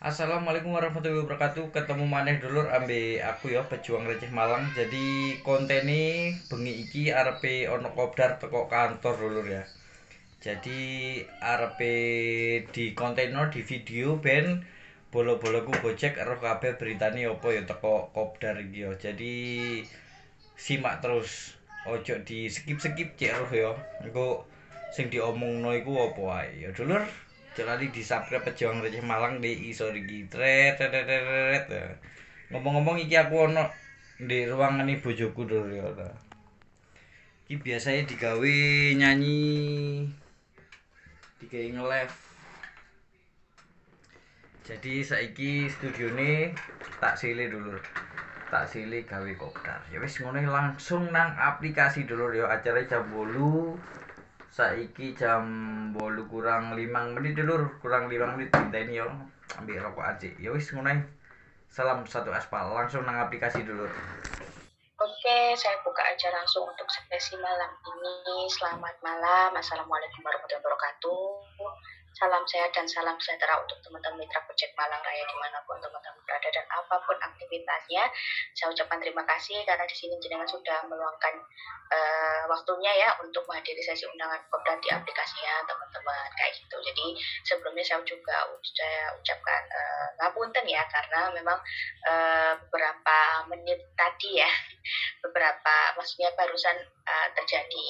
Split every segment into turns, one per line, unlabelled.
Assalamualaikum warahmatullahi wabarakatuh. Ketemu maneh dulur ambe aku ya pejuang receh Malang. Jadi konten ini bengi iki arepe ono kopdar teko kantor dulur ya. Jadi arepe di konten di video ben bolo-boloku gojek ero kabeh beritane apa ya teko kopdar iki ya. Jadi simak terus. Ojo di skip-skip cek roh ya. Engko sing diomongno iku apa wae ya dulur. Jangan di subscribe pejuang receh Malang di isor iki tret tret tret tret, tret. Ngomong-ngomong iki aku ono di ruangan bojoku dulur ya. Iki biasanya digawe nyanyi, digawe nge-live. Jadi saiki studione tak silih dulur. Tak silih gawe kopdar. Ya wis ngono langsung nang aplikasi dulur ya. Acara jam 8. Saiki jam 8 kurang 5 menit dulur, kurang 5 menit dinteni yo. Ambil rokok aja. Ya wis ngono. Salam satu aspal langsung nang aplikasi dulur.
Oke, saya buka aja langsung untuk sesi malam ini. Selamat malam, Assalamualaikum warahmatullahi wabarakatuh. Salam sehat dan salam sejahtera untuk teman-teman mitra Project Malang Raya dimanapun teman-teman berada dan apapun aktivitasnya. Saya ucapkan terima kasih karena di sini jenengan sudah meluangkan waktunya ya untuk menghadiri sesi undangan kopdar di aplikasinya teman-teman kayak gitu. Jadi sebelumnya saya ucapkan ngapunten ya karena memang beberapa menit tadi ya maksudnya barusan terjadi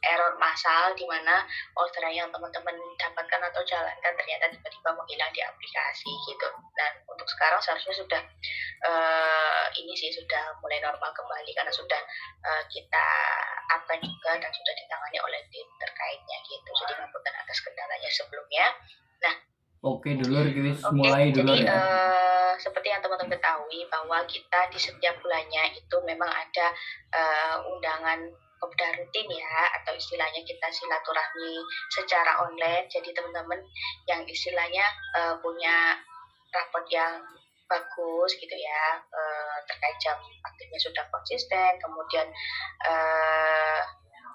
error massal di mana orderan yang teman-teman dapatkan atau jalankan ternyata tiba-tiba menghilang di aplikasi gitu. Dan untuk sekarang seharusnya sudah ini sih sudah mulai normal kembali karena sudah kita akan juga dan sudah ditangani oleh tim terkaitnya gitu. Jadi ngapunten atas kendalanya sebelumnya. Nah,
Oke dulur, kita mulai dulur
jadi
ya.
seperti yang teman-teman ketahui bahwa kita di setiap bulannya itu memang ada undangan kopdar rutin ya, atau istilahnya kita silaturahmi secara online. Jadi teman-teman yang istilahnya punya raport yang bagus gitu ya, terkait jam aktifnya sudah konsisten, kemudian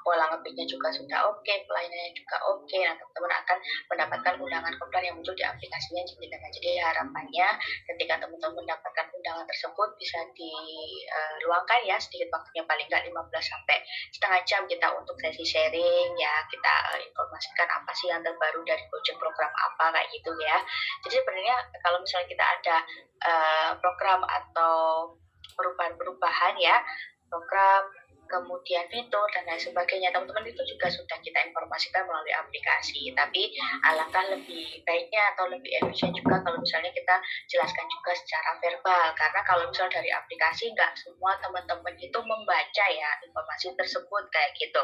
pola ngepinya juga sudah oke, pelayanannya juga oke. Nah, teman-teman akan mendapatkan undangan kopdar yang muncul di aplikasinya Jenderal. Jadi harapannya ketika teman-teman mendapatkan undangan tersebut bisa diluangkan ya sedikit waktunya, paling nggak 15 sampai setengah jam kita untuk sesi sharing ya, kita informasikan apa sih yang terbaru dari Gojek, program apa kayak gitu ya. Jadi sebenarnya kalau misalnya kita ada program atau perubahan-perubahan ya, program kemudian fitur dan lain sebagainya, teman-teman itu juga sudah kita informasikan melalui aplikasi. Tapi alangkah lebih baiknya atau lebih efisien juga kalau misalnya kita jelaskan juga secara verbal, karena kalau misalnya dari aplikasi nggak semua teman-teman itu membaca ya informasi tersebut kayak gitu.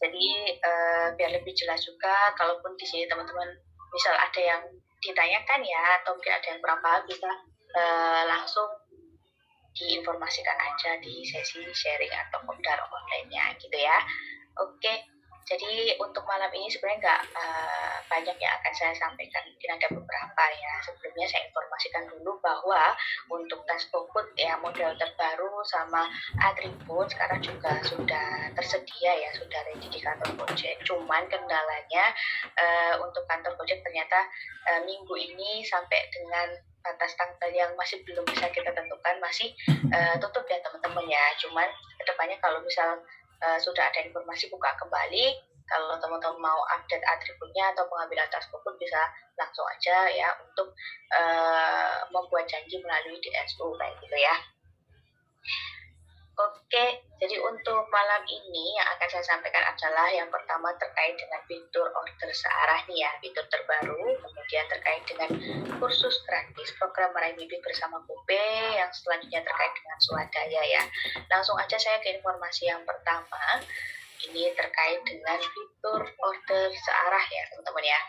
Jadi biar lebih jelas juga, kalaupun di sini teman-teman misal ada yang ditanyakan ya atau mungkin ada yang kurang paham, bisa langsung diinformasikan aja di sesi sharing atau kopdar online-nya gitu ya. Oke, jadi untuk malam ini sebenarnya nggak banyak yang akan saya sampaikan, mungkin ada beberapa ya. Sebelumnya saya informasikan dulu bahwa untuk tas Pokut ya model terbaru sama atribut sekarang juga sudah tersedia ya, sudah ready di kantor Gojek. Cuman kendalanya untuk kantor Gojek ternyata minggu ini sampai dengan batas tanggal yang masih belum bisa kita tentukan masih tutup ya teman-teman ya. Cuman kedepannya kalau misal sudah ada informasi buka kembali, kalau teman-teman mau update atributnya atau pengambilan tas pun bisa langsung aja ya untuk membuat janji melalui DSU kayak gitu ya. Oke, jadi untuk malam ini yang akan saya sampaikan adalah yang pertama terkait dengan fitur order searah nih ya, fitur terbaru, kemudian terkait dengan kursus gratis program Meraih Mimpi Bersama Kupe, yang selanjutnya terkait dengan swadaya ya. Langsung aja saya ke informasi yang pertama, ini terkait dengan fitur order searah ya teman-teman ya.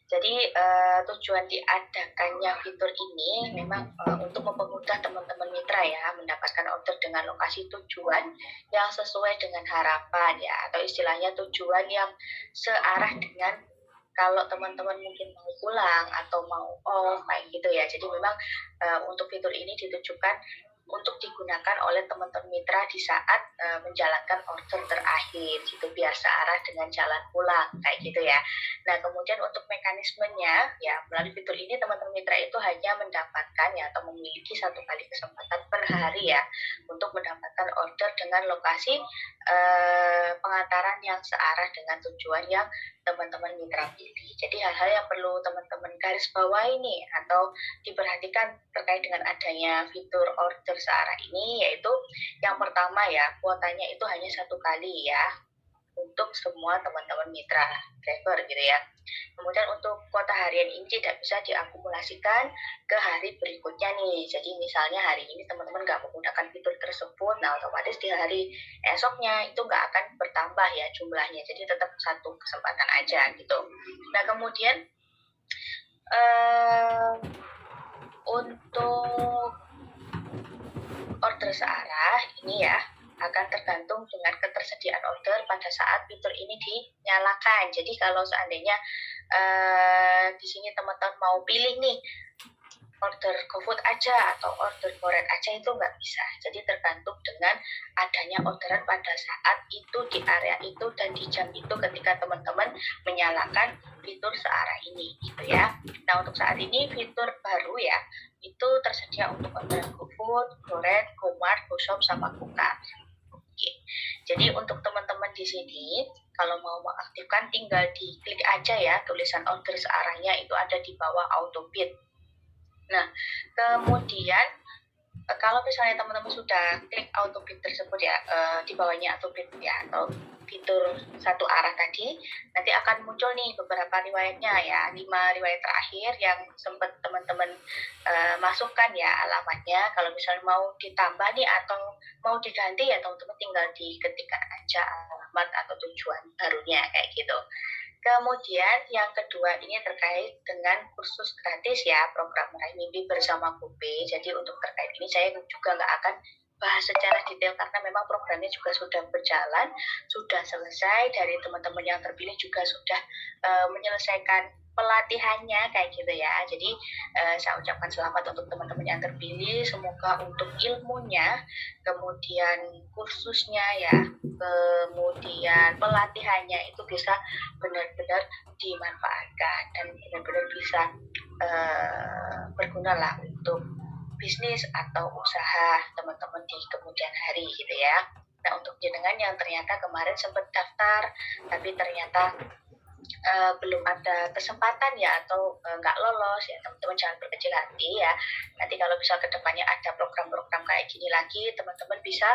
Jadi tujuan diadakannya fitur ini memang untuk mempermudah teman-teman mitra ya mendapatkan order dengan lokasi tujuan yang sesuai dengan harapan ya, atau istilahnya tujuan yang searah dengan kalau teman-teman mungkin mau pulang atau mau off kayak gitu ya. Jadi memang untuk fitur ini ditujukan untuk digunakan oleh teman-teman mitra di saat menjalankan order terakhir gitu, biar searah dengan jalan pulang kayak gitu ya. Nah, kemudian untuk mekanismenya ya, melalui fitur ini teman-teman mitra itu hanya mendapatkan ya atau memiliki 1 kali kesempatan per hari ya untuk mendapatkan order dengan lokasi pengantaran yang searah dengan tujuan yang teman-teman mitra pilih. Jadi hal-hal yang perlu teman-teman garis bawahi nih atau diperhatikan terkait dengan adanya fitur order searah ini, yaitu yang pertama ya, kuotanya itu hanya 1 kali ya untuk semua teman-teman mitra driver gitu ya. Kemudian untuk kuota harian ini tidak bisa diakumulasikan ke hari berikutnya nih. Jadi misalnya hari ini teman-teman nggak menggunakan fitur tersebut, nah otomatis di hari esoknya itu nggak akan bertambah ya jumlahnya. Jadi tetap 1 kesempatan aja gitu. Nah, kemudian untuk order searah ini ya akan tergantung dengan ketersediaan order pada saat fitur ini dinyalakan. Jadi kalau seandainya di sini teman-teman mau pilih nih order GoFood aja atau order Goret aja itu nggak bisa. Jadi tergantung dengan adanya orderan pada saat itu di area itu dan di jam itu ketika teman-teman menyalakan fitur searah ini gitu ya. Nah, untuk saat ini fitur baru ya itu tersedia untuk orderan GoFood, Goret, GoMart, GoShop sama Kuka. Jadi untuk teman-teman di sini kalau mau mengaktifkan tinggal diklik aja ya tulisan order searahnya itu ada di bawah autobid. Nah, kemudian kalau misalnya teman-teman sudah klik autobid tersebut ya, di bawahnya autobid ya atau fitur 1 arah tadi, nanti akan muncul nih beberapa riwayatnya ya, 5 riwayat terakhir yang sempat teman-teman masukkan ya alamatnya. Kalau misalnya mau ditambah nih atau mau diganti ya teman-teman tinggal diketikkan aja alamat atau tujuan barunya kayak gitu. Kemudian yang kedua ini terkait dengan kursus gratis ya, program Meraih Mimpi bersama Kupe. Jadi untuk terkait ini saya juga nggak akan bahas secara detail karena memang programnya juga sudah berjalan, sudah selesai, dari teman-teman yang terpilih juga sudah menyelesaikan pelatihannya kayak gitu ya. Jadi saya ucapkan selamat untuk teman-teman yang terpilih, semoga untuk ilmunya, kemudian kursusnya ya, kemudian pelatihannya itu bisa benar-benar dimanfaatkan dan benar-benar bisa berguna lah untuk bisnis atau usaha teman-teman di kemudian hari gitu ya. Nah, untuk jenengan yang ternyata kemarin sempat daftar tapi ternyata belum ada kesempatan ya atau nggak lolos ya, teman-teman jangan berkecil hati ya. Nanti kalau bisa kedepannya ada program-program kayak gini lagi, teman-teman bisa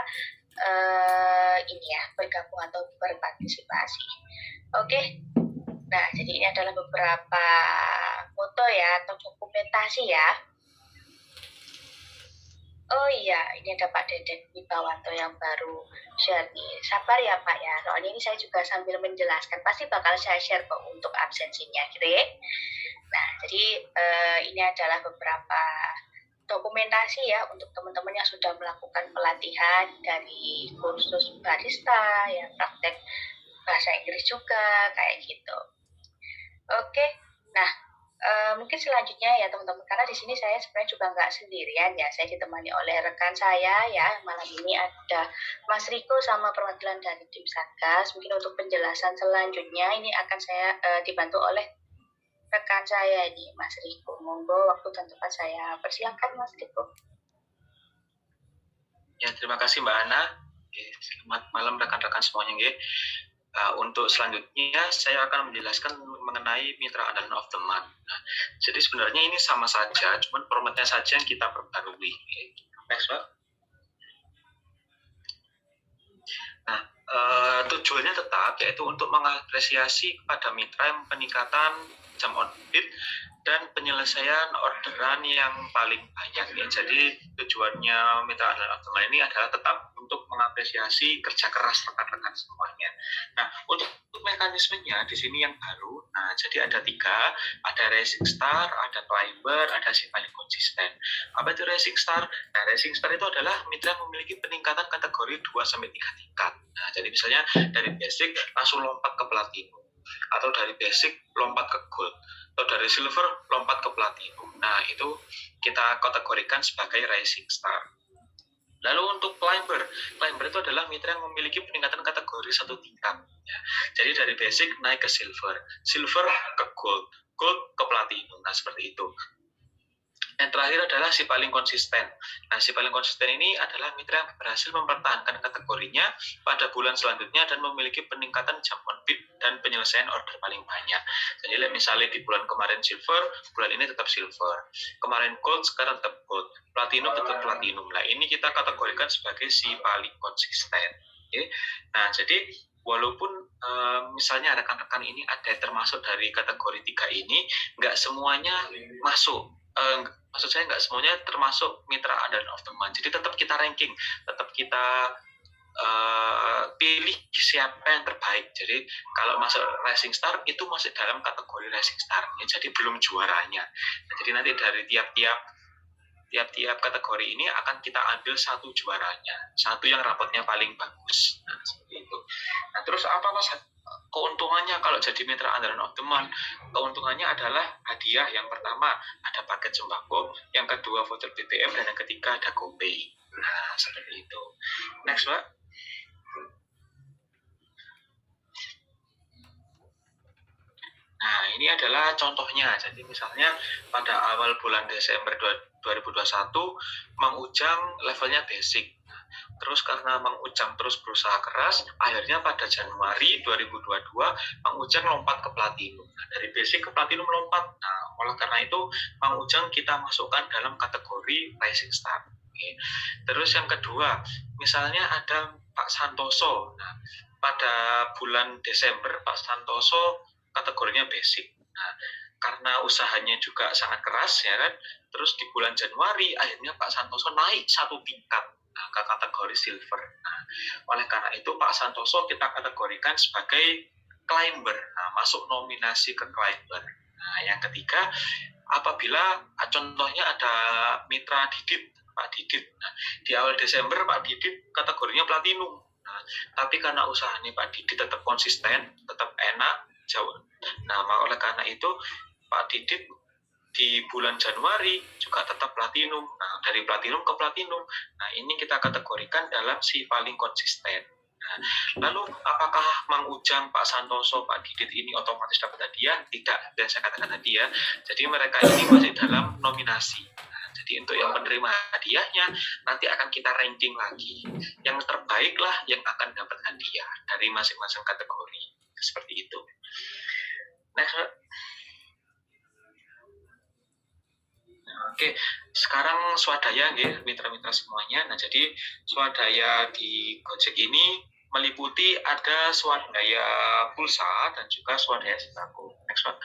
ini ya bergabung atau berpartisipasi. Oke. Nah, jadi ini adalah beberapa foto ya atau dokumentasi ya. Oh iya, ini ada Pak Deden Wibawanto yang baru share nih. Sabar ya Pak ya, soalnya ini saya juga sambil menjelaskan. Pasti bakal saya share kok untuk absensinya gitu ya. Nah, jadi ini adalah beberapa dokumentasi ya untuk teman-teman yang sudah melakukan pelatihan dari kursus barista, yang praktek bahasa Inggris juga, kayak gitu. Oke, nah mungkin selanjutnya ya teman-teman, karena di sini saya sebenarnya juga nggak sendirian ya, saya ditemani oleh rekan saya ya. Malam ini ada Mas Riko sama perwakilan dari tim Satgas. Mungkin untuk penjelasan selanjutnya ini akan saya dibantu oleh rekan saya ini, Mas Riko. Monggo waktu dan tempat saya persilakan Mas Riko.
Ya, terima kasih Mbak Ana. Selamat malam rekan-rekan semuanya. Untuk selanjutnya saya akan menjelaskan mengenai mitra andalan of the month. Nah, jadi sebenarnya ini sama saja, cuman formatnya saja yang kita perbarui. Next, Pak. Nah, tujuannya tetap yaitu untuk mengapresiasi kepada mitra yang peningkatan jam on bid dan penyelesaian orderan yang paling banyak ya. Jadi tujuannya mitra andalan of the month ini adalah tetap untuk mengapresiasi kerja keras rekan-rekan semuanya. Nah, untuk mekanismenya di sini yang baru. Nah, jadi ada 3, ada Racing Star, ada Climber, ada si paling konsisten. Apa itu Racing Star? Nah, Racing Star itu adalah mitra yang memiliki peningkatan kategori 2-3 tingkat. Nah, jadi misalnya dari basic langsung lompat ke platinum, atau dari basic lompat ke gold, atau dari silver lompat ke platinum. Nah, itu kita kategorikan sebagai Rising Star. Lalu untuk climber itu adalah mitra yang memiliki peningkatan kategori satu tingkat. Ya. Jadi dari basic naik ke silver ke gold ke platinum. Nah seperti itu. Yang terakhir adalah si paling konsisten. Nah, si paling konsisten ini adalah mitra yang berhasil mempertahankan kategorinya pada bulan selanjutnya dan memiliki peningkatan jam on bid dan penyelesaian order paling banyak. Jadi, misalnya di bulan kemarin silver, bulan ini tetap silver. Kemarin gold, sekarang tetap gold. Platinum tetap platinum. Nah, ini kita kategorikan sebagai si paling konsisten. Oke. Nah, jadi walaupun misalnya rekan-rekan ini ada termasuk dari kategori 3 ini, nggak semuanya masuk. Maksud saya nggak semuanya termasuk mitra andalan of the month. Jadi tetap kita ranking, tetap kita pilih siapa yang terbaik. Jadi kalau masuk Rising Star itu masih dalam kategori Rising Star. Ya, jadi belum juaranya. Nah, jadi nanti dari tiap kategori ini akan kita ambil satu juaranya, satu yang rapotnya paling bagus. Nah, seperti itu. Nah, terus apa mas keuntungannya kalau jadi mitra andalan of the month? Keuntungannya adalah hadiah. Yang pertama ada paket sembako, yang kedua voucher BBM, dan yang ketiga ada GoPay. Nah seperti itu. Next Pak. Nah ini adalah contohnya. Jadi misalnya pada awal bulan Desember 2021 Mang Ujang levelnya basic. Terus karena Mang Ujang terus berusaha keras, akhirnya pada Januari 2022 Mang Ujang lompat ke platinum. Nah, dari basic ke platinum lompat. Nah, oleh karena itu Mang Ujang kita masukkan dalam kategori Rising Star. Oke. Terus yang kedua, misalnya ada Pak Santoso. Nah, pada bulan Desember Pak Santoso kategorinya basic. Nah, karena usahanya juga sangat keras ya kan. Terus di bulan Januari akhirnya Pak Santoso naik satu tingkat ke kategori silver. Nah, oleh karena itu Pak Santoso kita kategorikan sebagai climber. Nah, masuk nominasi ke climber. Nah, yang ketiga, apabila contohnya ada mitra Didit, Pak Didit. Nah, di awal Desember Pak Didit kategorinya platinum. Nah, tapi karena usahanya Pak Didit tetap konsisten, tetap enak, jauh. Nah, oleh karena itu Pak Didit di bulan Januari juga tetap platinum. Nah, dari platinum ke platinum. Nah, ini kita kategorikan dalam si paling konsisten. Nah, lalu apakah Mang Ujang, Pak Santoso, Pak Didit ini otomatis dapat hadiah? Tidak, dan saya katakan hadiah. Jadi mereka ini masih dalam nominasi. Nah, jadi untuk yang menerima hadiahnya nanti akan kita ranking lagi. Yang terbaik lah yang akan dapat hadiah dari masing-masing kategori. Seperti itu. Next. Oke, sekarang swadaya nggih, mitra-mitra semuanya. Nah, jadi swadaya di Gojek ini meliputi ada swadaya pulsa dan juga swadaya sembako. Next, Pak.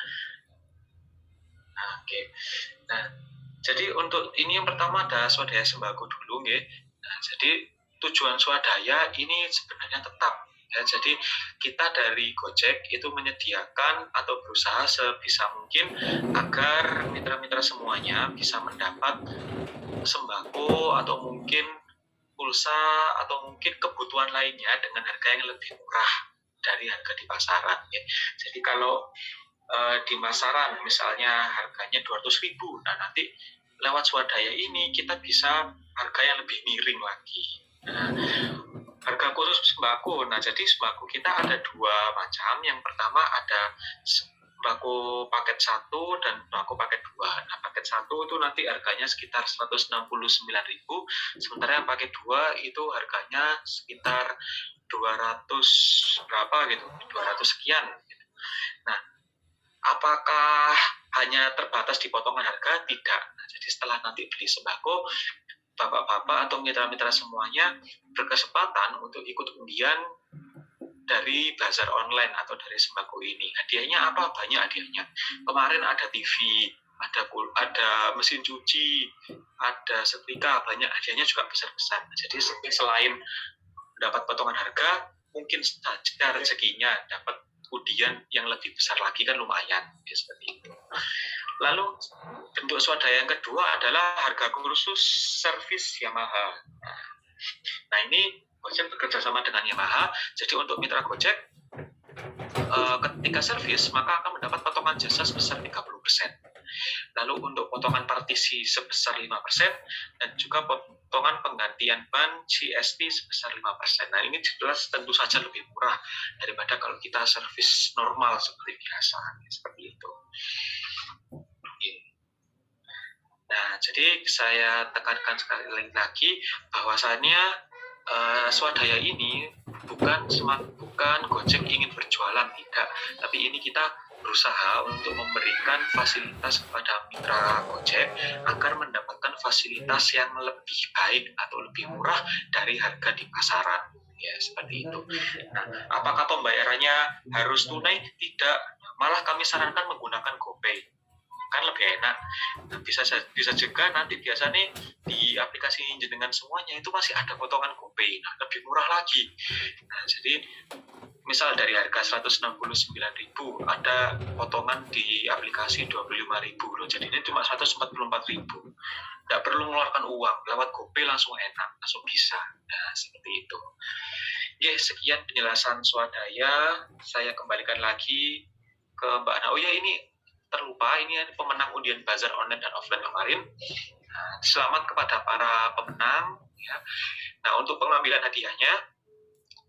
Nah, oke. Nah, jadi untuk ini yang pertama ada swadaya sembako dulu nggih. Nah, jadi tujuan swadaya ini sebenarnya tetap. Ya, jadi kita dari Gojek itu menyediakan atau berusaha sebisa mungkin agar mitra-mitra semuanya bisa mendapat sembako atau mungkin pulsa atau mungkin kebutuhan lainnya dengan harga yang lebih murah dari harga di pasaran. Ya. Jadi kalau di pasaran misalnya harganya 200.000, nah nanti lewat swadaya ini kita bisa harga yang lebih miring lagi. Nah, harga khusus sembako. Nah, jadi sembako kita ada dua macam. Yang pertama ada sembako paket 1 dan sembako paket 2. Nah, paket 1 itu nanti harganya sekitar 169.000, sementara yang paket 2 itu harganya sekitar 200 berapa gitu, 200 sekian. Nah, apakah hanya terbatas di potongan harga? Tidak. Nah, jadi setelah nanti beli sembako, bapak-bapak atau mitra-mitra semuanya berkesempatan untuk ikut undian dari bazar online atau dari sembako ini. Hadiahnya apa? Banyak hadiahnya. Kemarin ada TV, ada mesin cuci, ada setrika, banyak hadiahnya juga besar-besar. Jadi selain dapat potongan harga, mungkin saja rezekinya dapat undian yang lebih besar lagi kan lumayan. Ya, seperti itu. Lalu bentuk swadaya yang kedua adalah harga kursus servis Yamaha. Nah ini Gojek bekerja sama dengan Yamaha. Jadi untuk mitra Gojek ketika servis maka akan mendapat potongan jasa sebesar 30%. Lalu untuk potongan partisi sebesar 5% dan juga potongan penggantian ban GST sebesar 5%. Nah, ini jelas tentu saja lebih murah daripada kalau kita servis normal seperti biasa, seperti itu. Nah, jadi saya tekankan sekali lagi bahwasannya swadaya ini bukan Gojek ingin berjualan, tidak, tapi ini kita berusaha untuk memberikan fasilitas kepada mitra Gojek agar mendapatkan fasilitas yang lebih baik atau lebih murah dari harga di pasaran, ya seperti itu. Nah, apakah pembayarannya harus tunai? Tidak, malah kami sarankan menggunakan GoPay, kan lebih enak. Nah, bisa juga nanti biasanya di aplikasi jenengan semuanya itu masih ada potongan GoPay, nah lebih murah lagi. Nah, jadi misal dari harga 169.000 ada potongan di aplikasi 25.000 loh, jadi ini cuma 144.000, tidak perlu mengeluarkan uang, lewat GoPay langsung enak, langsung bisa. Nah, seperti itu. Oke, sekian penjelasan swadaya. Saya kembalikan lagi ke Mbak Ana. Oh ya, ini terlupa, ini pemenang undian bazar online dan offline kemarin. Nah, selamat kepada para pemenang ya. Nah, untuk pengambilan hadiahnya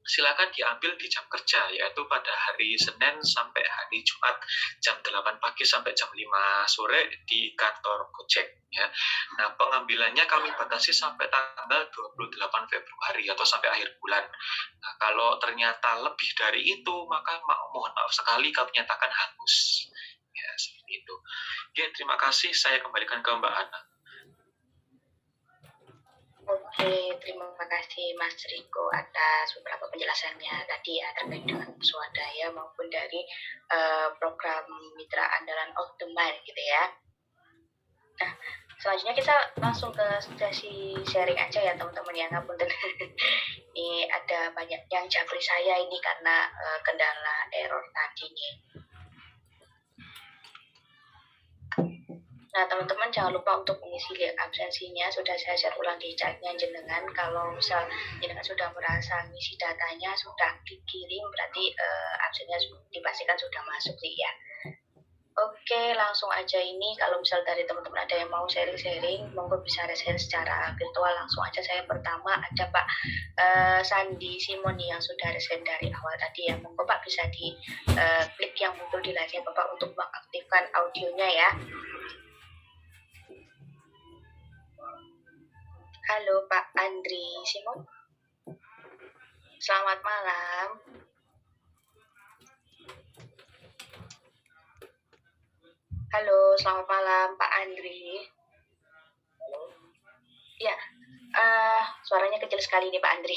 silakan diambil di jam kerja, yaitu pada hari Senin sampai hari Jumat jam 8 pagi sampai jam 5 sore di kantor Gojek ya. Nah, pengambilannya kami batasi sampai tanggal 28 Februari atau sampai akhir bulan. Nah, kalau ternyata lebih dari itu, maka mohon maaf sekali kami nyatakan hangus. Ya, seperti itu. Oke, terima kasih. Saya kembalikan ke Mbak Ana.
Oke, terima kasih Mas Riko atas beberapa penjelasannya tadi ya terkait dengan swadaya maupun dari program Mitra Andalan of the Mind gitu ya. Nah, selanjutnya kita langsung ke sesi sharing aja ya teman-teman ya, ngapunten. Ini ada banyak yang japri saya ini karena kendala error tadi nih. Nah, teman-teman jangan lupa untuk mengisi link absensinya. Sudah saya share ulang di chatnya jenengan. Kalau misal jenengan sudah merasa ngisi datanya sudah dikirim, berarti absennya dipastikan sudah masuk sih ya. Oke, langsung aja ini. Kalau misal dari teman-teman ada yang mau sharing-sharing, monggo bisa share secara virtual. Langsung aja saya pertama ada Pak Sandi Simoni yang sudah resign dari awal tadi ya. Monggo Pak bisa di klik yang muncul di layarnya Bapak untuk mengaktifkan audionya ya. Halo Pak Andri Simon. Selamat malam. Halo, selamat malam Pak Andri. Ya, suaranya kecil sekali nih Pak Andri.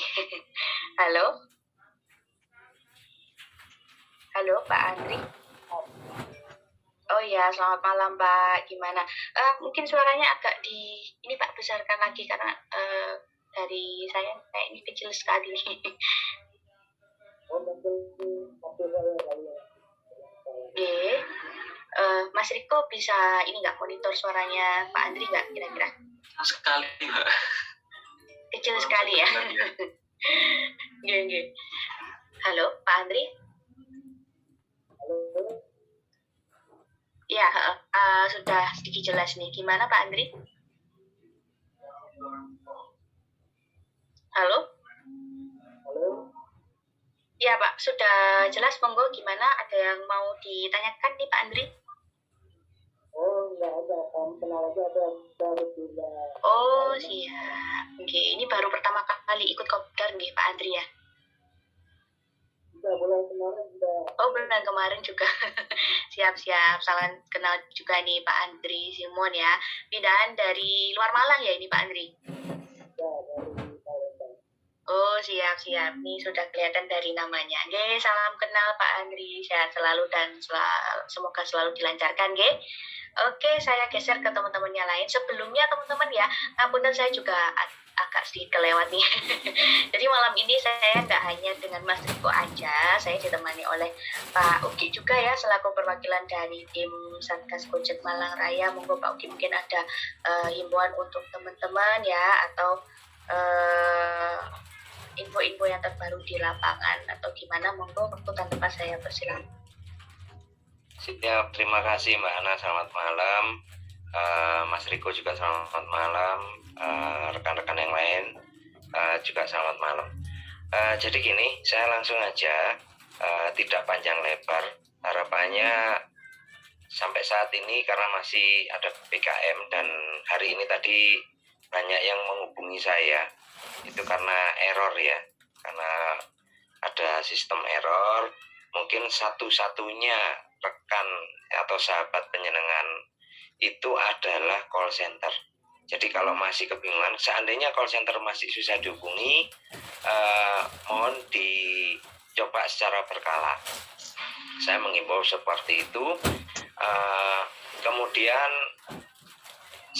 Halo. Halo Pak Andri. Oh ya, selamat malam Pak. Gimana? Mungkin suaranya agak ini Pak besarkan lagi karena dari saya kayak ini kecil sekali. Oke. Mas Riko bisa ini nggak monitor suaranya Pak Andri nggak kira-kira?
Sekali Mbak.
Kecil sekali ya. Gini. Halo Pak Andri. Halo. Ya, sudah sedikit jelas nih. Gimana Pak Andri? Halo? Halo? Ya Pak, sudah jelas. Monggo gimana? Ada yang mau ditanyakan nih Pak Andri? Oh, enggak ada. Kenal aja ada baru juga. Oh, siap. Oke, ini baru pertama kali ikut kopdar nih Pak Andri ya? Bulan kemarin juga. Oh, bulan kemarin juga. Siap-siap. Salam kenal juga nih Pak Andri Simon ya. Pindahan dari luar Malang ya ini Pak Andri? Ya, dari Palembang. Oh, siap-siap. Nih sudah kelihatan dari namanya. Oke, salam kenal Pak Andri. Sehat selalu dan semoga selalu dilancarkan, oke? Oke, saya geser ke teman-temannya lain. Sebelumnya teman-teman ya, ngapunten saya juga agak sedikit kelewat nih. Jadi malam ini saya nggak hanya dengan Mas Riko aja, saya ditemani oleh Pak Ugi juga ya, selaku perwakilan dari tim Satgas Gojek Malang Raya. Monggo Pak Ugi mungkin ada himbauan untuk teman-teman ya, atau info-info yang terbaru di lapangan atau gimana. Monggo waktu dan tempat saya persilakan.
Siap, terima kasih Mbak Ana, selamat malam. Mas Riko juga selamat malam. Rekan-rekan yang lain juga selamat malam. Jadi gini, saya langsung aja, tidak panjang lebar. Harapannya sampai saat ini karena masih ada PPKM dan hari ini tadi banyak yang menghubungi saya, itu karena error ya, karena ada sistem error. Mungkin satu-satunya rekan atau sahabat penyenengan itu adalah call center. Jadi kalau masih kebingungan, seandainya call center masih susah dihubungi, mohon dicoba secara berkala. Saya mengimbau seperti itu. Kemudian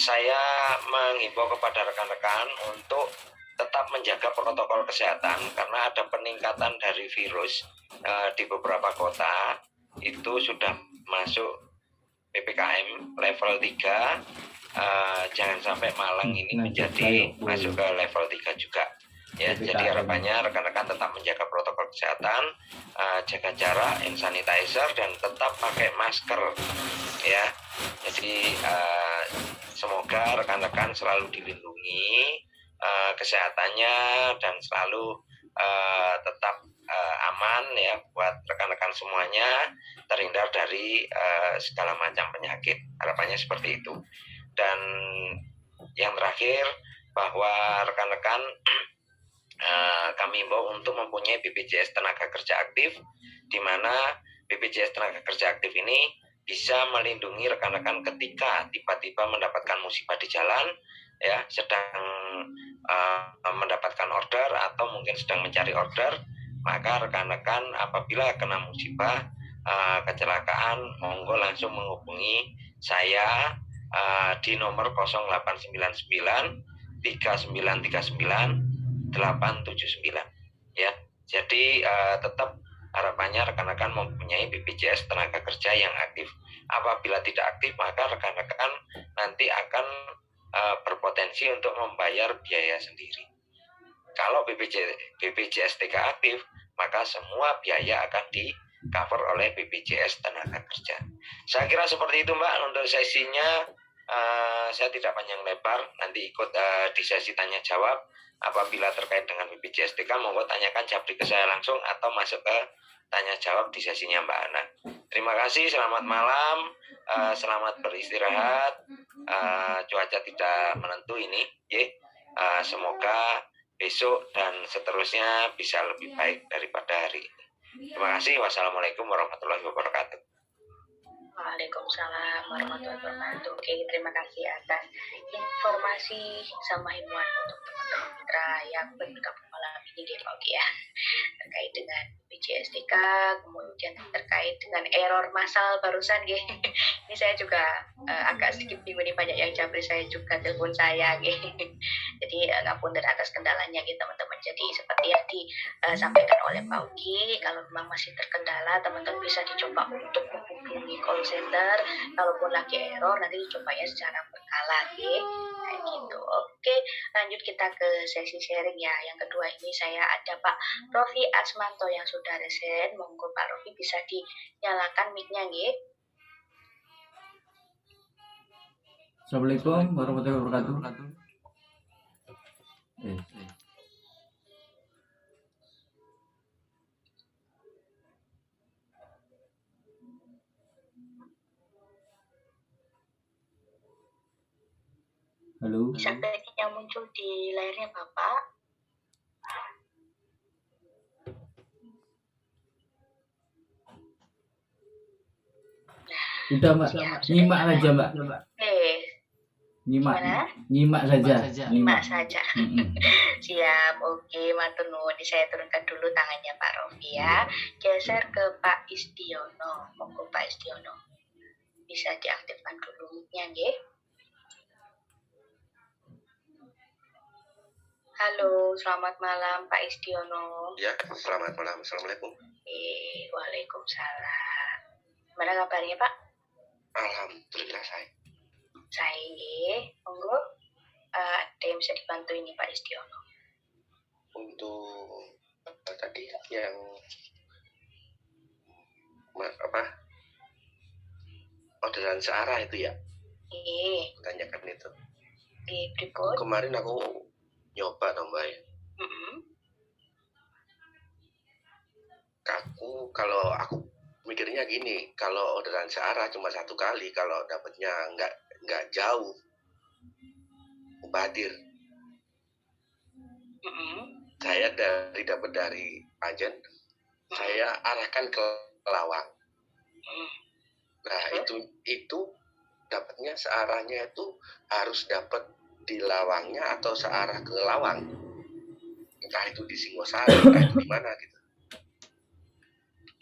saya mengimbau kepada rekan-rekan untuk tetap menjaga protokol kesehatan karena ada peningkatan dari virus di beberapa kota. Itu sudah masuk PPKM level 3. Jangan sampai Malang ini menjadi masuk ke level 3 juga ya. Jadi harapannya rekan-rekan tetap menjaga protokol kesehatan, jaga jarak, hand sanitizer, dan tetap pakai masker ya. Jadi semoga rekan-rekan selalu dilindungi kesehatannya dan selalu tetap aman ya buat rekan-rekan semuanya, terhindar dari segala macam penyakit. Harapannya seperti itu. Dan yang terakhir, bahwa rekan-rekan kami himbau untuk mempunyai BPJS Tenaga Kerja Aktif, di mana BPJS Tenaga Kerja Aktif ini bisa melindungi rekan-rekan ketika tiba-tiba mendapatkan musibah di jalan ya, sedang mendapatkan order atau mungkin sedang mencari order. Maka rekan-rekan apabila kena musibah kecelakaan, monggo langsung menghubungi saya di nomor 0899 3939 879 ya. Jadi tetap harapannya rekan-rekan mempunyai BPJS Tenaga Kerja yang aktif. Apabila tidak aktif, maka rekan-rekan nanti akan berpotensi untuk membayar biaya sendiri. Kalau BPJS TK aktif, maka semua biaya akan di cover oleh BPJS Tenaga Kerja. Saya kira seperti itu Mbak untuk sesinya. Saya tidak panjang lebar, nanti ikut di sesi tanya jawab. Apabila terkait dengan BPJS TK, monggo tanyakan japri ke saya langsung atau masuk ke tanya jawab di sesinya Mbak Ana. Terima kasih, selamat malam, selamat beristirahat. Cuaca tidak menentu ini, semoga besok dan seterusnya bisa lebih baik daripada hari ini. Terima kasih. Wassalamualaikum warahmatullahi wabarakatuh.
Waalaikumsalam warahmatullahi wabarakatuh. Oke, terima kasih atas informasi sama himbauan untuk teman-teman mitra yang bergabung malam ini di Pak ya, terkait dengan BPJSTK, kemudian terkait dengan error massal barusan ya. Ini saya juga agak sedikit bingung nih, banyak yang japri saya juga telepon saya gitu. Jadi ngapunten atas kendalanya gitu teman-teman. Jadi seperti yang disampaikan oleh Pak Ugi, kalau memang masih terkendala, teman-teman bisa dicoba untuk menghubungi call center. Kalaupun lagi error, nanti dicobanya secara berkala kayak gitu. Oke, lanjut kita ke sesi sharing ya. Yang kedua ini saya ada Pak Rofi Asmanto yang sudah resen. Monggo Pak Rofi bisa dinyalakan mic-nya nggih.
Assalamualaikum warahmatullahi wabarakatuh. Halo.
Bisa yang muncul di layarnya Bapak.
Udah Mbak, nyimak aja Mbak. Nyimak saja.
Siap, oke, matur nuwun. Saya turunkan dulu tangannya Pak Rofi ya. Geser ke Pak Istiono. Monggo Pak Istiono. Bisa diaktifkan dulu mic-nya nggih. Halo, selamat malam Pak Istiono.
Ya, selamat malam. Assalamualaikum.
Waalaikumsalam. Mana kabarnya Pak?
Alhamdulillah
Saya, monggo. Ada yang bisa dibantu ini Pak Istiono.
Untuk tadi yang
orderan searah itu ya,
Iya,
tanyakan itu.
di berikut.
Kemarin aku nyoba toh Mbak ya. Kalau aku mikirnya gini, kalau orderan searah cuma satu kali, kalau dapatnya nggak jauh, mubadir. Saya dapat dari Panjen, saya arahkan ke Lawang. Nah itu dapatnya searahnya itu harus dapat di Lawangnya atau searah ke Lawang, entah itu di Singosari, entah itu di mana gitu.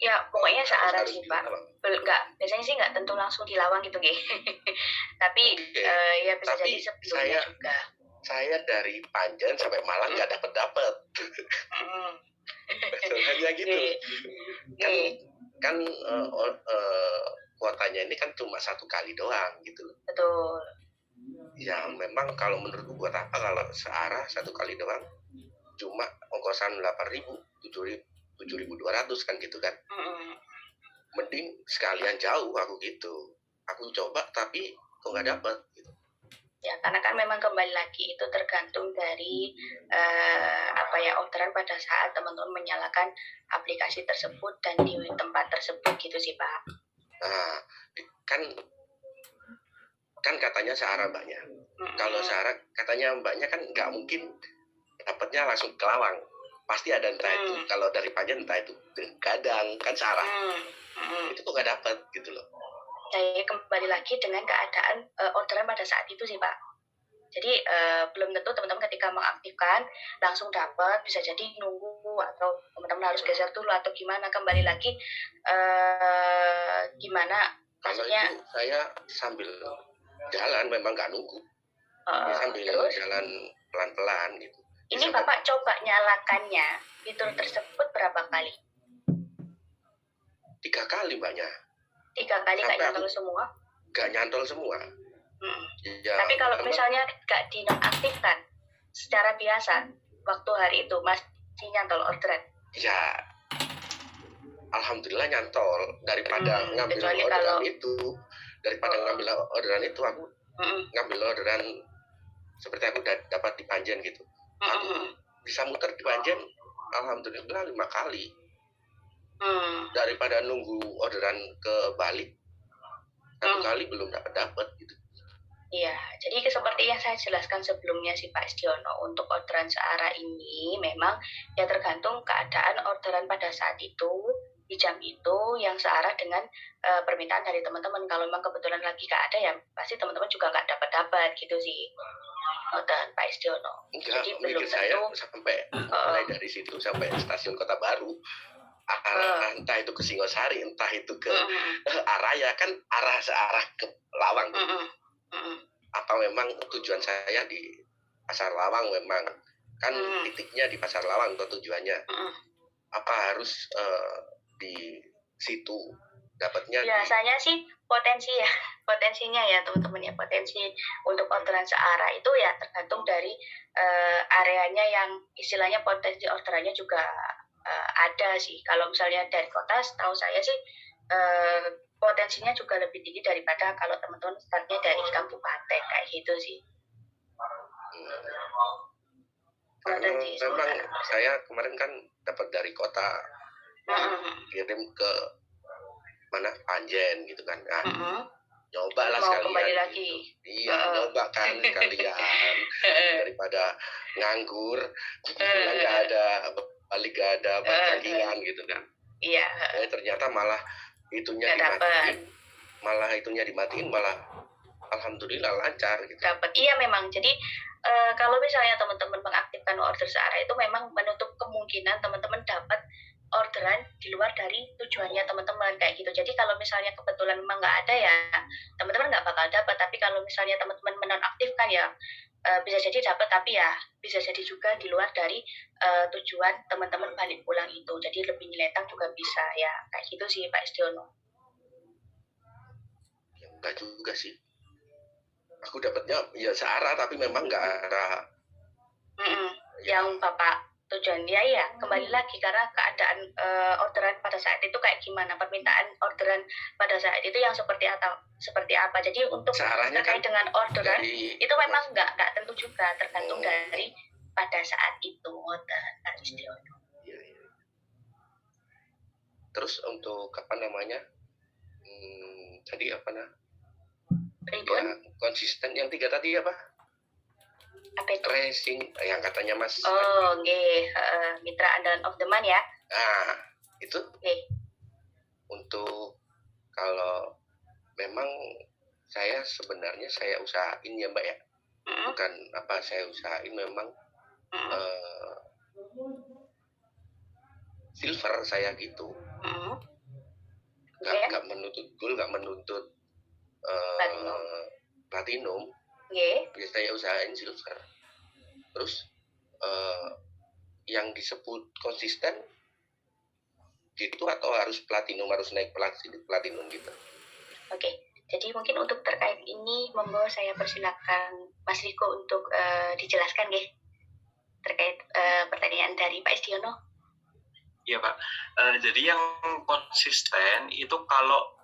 Ya, pokoknya searah
Harus
sih
di
Pak.
Lawang.
Biasanya sih nggak tentu langsung di Lawang gitu, Nggih. Tapi
Oke.
ya bisa
Tapi
jadi sebelumnya juga.
Saya dari Panjen sampai Malang nggak dapat. Soalnya gitu. Kan kuotanya ini kan cuma satu kali doang gitu loh.
Betul.
Ya memang kalau menurutku buat apa kalau searah satu kali doang, cuma ongkosan 8.000, 7.200 kan gitu kan. Mending sekalian jauh aku gitu. Aku coba tapi kok nggak dapet gitu.
Ya, karena kan memang kembali lagi itu tergantung dari orderan pada saat teman-teman menyalakan aplikasi tersebut dan di tempat tersebut gitu sih Pak.
Nah, kan katanya searah Mbaknya. Kalau searah katanya Mbaknya kan nggak mungkin dapatnya langsung ke Lawang. Pasti ada entah itu kalau dari Panjen entah itu ke Gadang kan searah. Itu kok nggak dapat gitu loh.
Saya kembali lagi dengan keadaan orderan pada saat itu sih Pak. Jadi belum tentu teman-teman ketika mengaktifkan langsung dapat, bisa jadi nunggu atau teman-teman harus geser dulu atau gimana. Kembali lagi gimana?
Kalau
Maksudnya,
itu saya sambil jalan memang nggak nunggu, sambil
terus?
jalan pelan-pelan gitu.
Ini Bapak coba nyalakannya fitur tersebut berapa kali?
3 kali Mbaknya.
3 kali nggak nyantol semua?
Nggak nyantol semua. Ya,
tapi kalau misalnya nggak dinonaktifkan secara biasa waktu hari itu masih nyantol orderan?
Ya, alhamdulillah nyantol daripada ngambil orderan itu. Daripada ngambil orderan itu aku ngambil orderan seperti aku dapat di Panjen gitu. Aku bisa muter di Panjen alhamdulillah 5 kali. Daripada nunggu orderan ke Bali 1 kali belum dapat gitu.
Iya, jadi seperti yang saya jelaskan sebelumnya sih Pak Istiono, untuk orderan searah ini memang ya tergantung keadaan orderan pada saat itu, di jam itu yang searah dengan permintaan dari teman-teman. Kalau memang kebetulan lagi nggak ada ya pasti teman-teman juga nggak dapat gitu sih. Dan Pak Istiono.
Enggak, mikir saya sampai mulai dari situ sampai stasiun Kota Baru. Entah itu ke Singosari, entah itu ke Araya, kan searah ke Lawang. Apa memang tujuan saya di Pasar Lawang memang kan titiknya di Pasar Lawang atau tujuannya apa harus di situ dapatnya?
Biasanya sih potensinya ya teman-teman ya, potensi untuk orderan searah itu ya tergantung dari areanya yang istilahnya potensi orderannya juga ada sih. Kalau misalnya dari kota, setahu saya sih potensinya juga lebih tinggi daripada kalau teman-teman startnya dari kabupaten kayak gitu sih.
Memang saya kemarin kan dapat dari kota, kirim ke mana Panjen gitu kan. Nyoba lah sekalian.
Kembali lagi.
Gitu. Iya, nyoba kan sekalian daripada nganggur, pulang nggak ada, balik nggak ada pertandingan gitu kan.
Iya.
Ternyata malah itunya dimatiin, malah alhamdulillah lancar gitu.
Dapat. Iya memang. Jadi kalau misalnya teman-teman mengaktifkan order searah itu memang menutup kemungkinan teman-teman dapat orderan di luar dari tujuannya teman-teman kayak gitu. Jadi kalau misalnya kebetulan memang nggak ada ya teman-teman nggak bakal dapat. Tapi kalau misalnya teman-teman menonaktifkan ya bisa jadi dapat, tapi ya bisa jadi juga di luar dari tujuan teman-teman balik pulang itu. Jadi lebih nyelentang juga bisa ya kayak gitu sih Pak Istiono.
Ya enggak juga sih. Aku dapatnya ya searah tapi memang nggak arah.
Yang Bapak tujuannya ya kembali lagi karena keadaan orderan pada saat itu kayak gimana, permintaan orderan pada saat itu yang seperti seperti apa. Jadi untuk
searahnya
terkait
kan
dengan orderan
dari
itu memang nggak tentu juga, tergantung dari pada saat itu Kak Istiono.
Iya. Terus untuk apa namanya tadi apa ya, konsisten yang 3 tadi apa
itu?
Tracing yang katanya Mas.
Oh, mitra andalan of the month ya.
Nah, itu untuk kalau memang saya sebenarnya saya usahain ya Mbak ya, bukan apa saya usahain memang silver saya gitu, nggak menuntut gold, nggak menuntut platinum. Ya saya usahain silver. Terus yang disebut konsisten gitu atau harus platinum, harus naik platinum gitu.
Oke, jadi mungkin untuk terkait ini monggo saya persilakan Mas Riko untuk dijelaskan ya terkait pertanyaan dari Pak Istiono.
Iya Pak, jadi yang konsisten itu kalau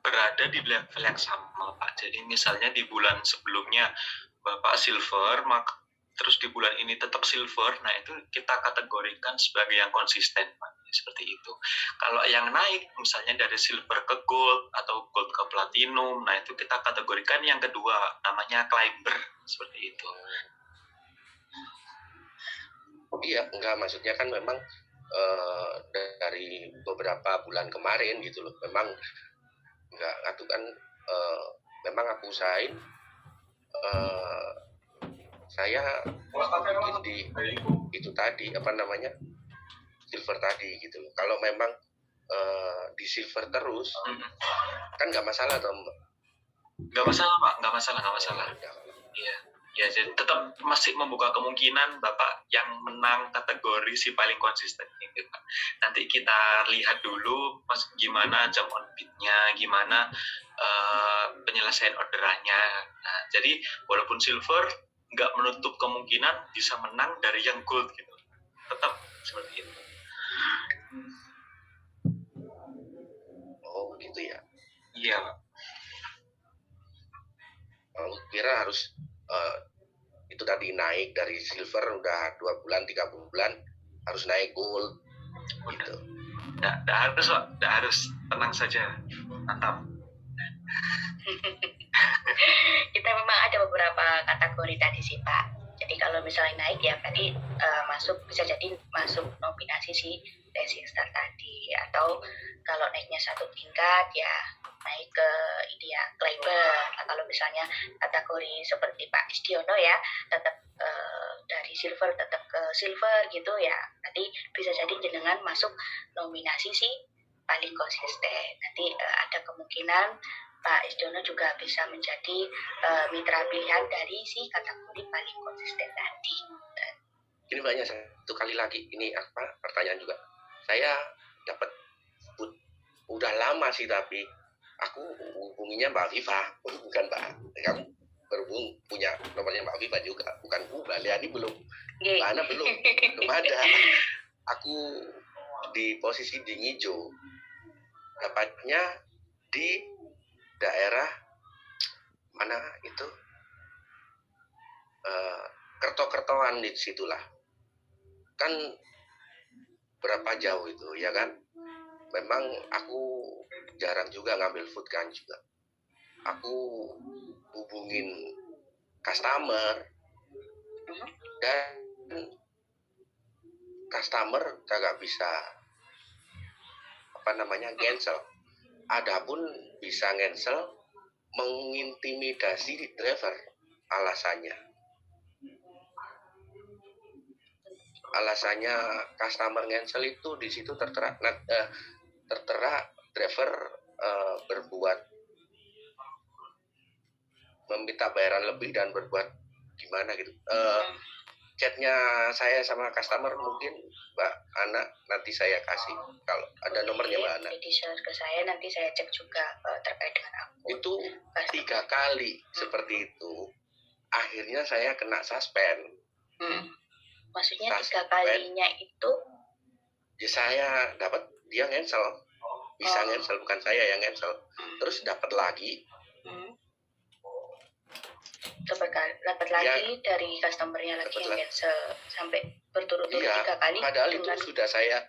berada di level yang sama Pak. Jadi misalnya di bulan sebelumnya Bapak silver, maka terus di bulan ini tetap silver, nah itu kita kategorikan sebagai yang konsisten Pak. Seperti itu. Kalau yang naik misalnya dari silver ke gold atau gold ke platinum, nah itu kita kategorikan yang kedua, namanya climber, seperti itu.
Iya, enggak, maksudnya kan memang dari beberapa bulan kemarin gitu loh, memang enggak itu kan memang aku usahain saya mungkin di itu tadi apa namanya silver tadi gitu loh. Kalau memang di silver terus kan nggak masalah toh Mbak?
Nggak masalah Pak, nggak masalah. Iya. Ya, jadi tetap masih membuka kemungkinan Bapak yang menang kategori si paling konsisten ini Pak. Nanti kita lihat dulu Mas gimana jam on bid-nya, gimana penyelesaian orderannya. Nah, jadi walaupun silver nggak menutup kemungkinan bisa menang dari yang gold gitu. Tetap seperti itu.
Oh gitu ya.
Iya Pak.
Kira harus itu tadi naik dari silver udah 2 bulan 3 bulan harus naik gold gitu.
Nggak harus tenang saja, mantap.
Kita memang ada beberapa kategori tadi sih Pak. Jadi kalau misalnya naik ya tadi bisa jadi masuk nominasi si Rising Star tadi, atau kalau naiknya 1 tingkat ya naik ke ini ya climber. Nah, kalau misalnya kategori seperti Pak Istiono ya tetap dari silver tetap ke silver gitu ya, nanti bisa jadi jenengan masuk nominasi si paling konsisten. Nanti ada kemungkinan Pak Istiono juga bisa menjadi mitra pilihan dari si kategori paling konsisten tadi.
Ini banyak satu kali lagi ini apa pertanyaan juga. Saya dapat udah lama sih tapi aku hubunginya Mbak Viva, bukan Mbak. Kamu berhubung punya nomornya Mbak Viva juga, bukan Mbak Leani belum. Mbak Ana belum ada. Aku di posisi di Ngijo. Dapatnya di daerah mana itu Kerto-Kertoan di situlah. Kan berapa jauh itu ya kan? Memang aku jarang juga ngambil food kan juga. Aku hubungin customer dan customer kagak bisa apa namanya cancel. Adapun bisa cancel mengintimidasi driver alasannya customer cancel itu di situ tertera driver berbuat meminta bayaran lebih dan berbuat gimana gitu. Chatnya saya sama customer mungkin Mbak Ana nanti saya kasih kalau ada nomornya Mbak Ana.
Jadi share ke saya, nanti saya cek juga terkait dengan akun.
Itu 3 kali seperti itu. Akhirnya saya kena suspend.
Maksudnya 3 kalinya itu?
Ya saya dapat dia cancel. bisa cancel, bukan saya yang cancel. Terus dapat lagi
dapat lagi dari customernya lagi yang cancel sampai berturut-turut 3 kali.
Padahal itu sudah saya